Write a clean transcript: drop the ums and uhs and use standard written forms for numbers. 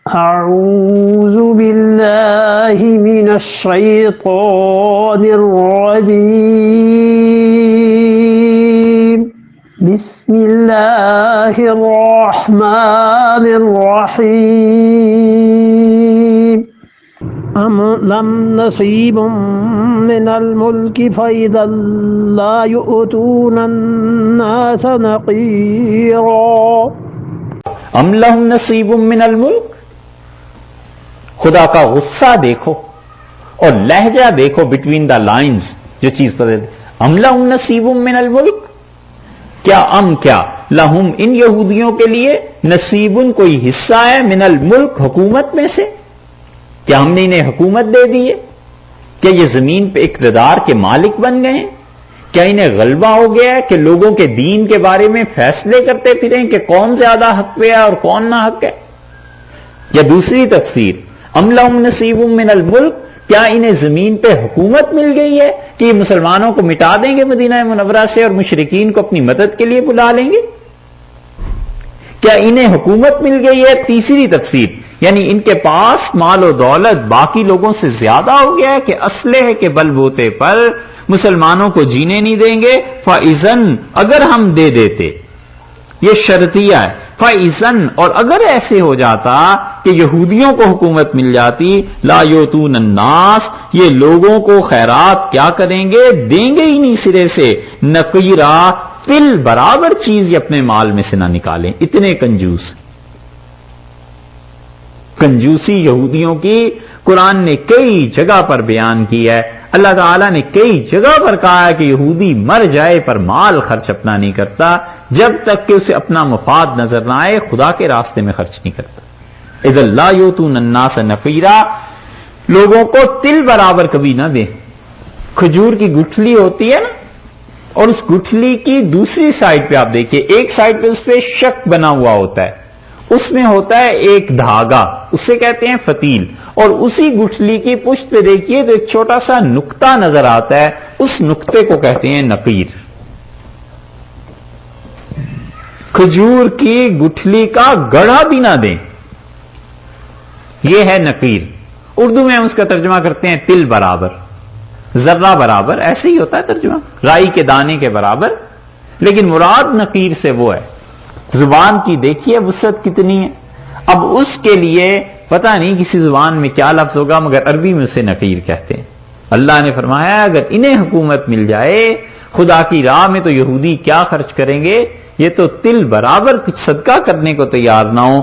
أعوذ بالله من الشيطان الرجيم بسم الله الرحمن الرحيم أم لم نصيب من الملك فإذا لا يؤتون الناس نقيرا ام لہم نصیب من الملک. خدا کا غصہ دیکھو اور لہجہ دیکھو بٹوین دا لائنز، جو چیز پر ام لہم نصیب من الملک. کیا لہم ان یہودیوں کے لیے نصیبن کوئی حصہ ہے من الملک حکومت میں سے؟ کیا ہم نے انہیں حکومت دے دی ہے؟ کیا یہ زمین پہ اقتدار کے مالک بن گئے ہیں؟ کیا انہیں غلبہ ہو گیا ہے کہ لوگوں کے دین کے بارے میں فیصلے کرتے پھریں کہ کون زیادہ حق پہ ہے اور کون نہ حق ہے؟ یا دوسری تفسیر، ام لہم نصیب من الملک، کیا انہیں زمین پہ حکومت مل گئی ہے کہ یہ مسلمانوں کو مٹا دیں گے مدینہ منورہ سے اور مشرکین کو اپنی مدد کے لیے بلا لیں گے؟ کیا انہیں حکومت مل گئی ہے؟ تیسری تفسیر، یعنی ان کے پاس مال و دولت باقی لوگوں سے زیادہ ہو گیا ہے کہ اسلحے کے بل بوتے پر مسلمانوں کو جینے نہیں دیں گے. فَإِذًا، اگر ہم دے دیتے، یہ شرطیہ ہے. فَإِذًا، اور اگر ایسے ہو جاتا کہ یہودیوں کو حکومت مل جاتی، لَا يُؤْتُونَ النَّاسَ، یہ لوگوں کو خیرات کیا کریں گے؟ دیں گے ہی نہیں سرے سے. نقیرا، تل برابر چیز یہ اپنے مال میں سے نہ نکالیں. اتنے کنجوس. کنجوسی یہودیوں کی قرآن نے کئی جگہ پر بیان کی ہے. اللہ تعالیٰ نے کئی جگہ پر کہا ہے کہ یہودی مر جائے پر مال خرچ اپنا نہیں کرتا جب تک کہ اسے اپنا مفاد نظر نہ آئے، خدا کے راستے میں خرچ نہیں کرتا. اذا لا یؤتون الناس نقیرا، لوگوں کو تل برابر کبھی نہ دیں. کھجور کی گٹھلی ہوتی ہے نا، اور اس گٹھلی کی دوسری سائڈ پہ آپ دیکھیے، ایک سائڈ پہ اس پہ شک بنا ہوا ہوتا ہے، اس میں ہوتا ہے ایک دھاگا، اسے کہتے ہیں فتیل، اور اسی گٹھلی کی پشت پہ دیکھیے تو ایک چھوٹا سا نقطہ نظر آتا ہے، اس نقطے کو کہتے ہیں نقیر. کھجور کی گٹھلی کا گڑھا بھی نہ دیں، یہ ہے نقیر. اردو میں ہم اس کا ترجمہ کرتے ہیں تل برابر، ذرہ برابر، ایسے ہی ہوتا ہے ترجمہ، رائی کے دانے کے برابر. لیکن مراد نقیر سے وہ ہے. زبان کی دیکھیے وسعت کتنی ہے. اب اس کے لیے پتہ نہیں کسی زبان میں کیا لفظ ہوگا، مگر عربی میں اسے نقیر کہتے ہیں. اللہ نے فرمایا اگر انہیں حکومت مل جائے خدا کی راہ میں تو یہودی کیا خرچ کریں گے؟ یہ تو تل برابر کچھ صدقہ کرنے کو تیار نہ ہو.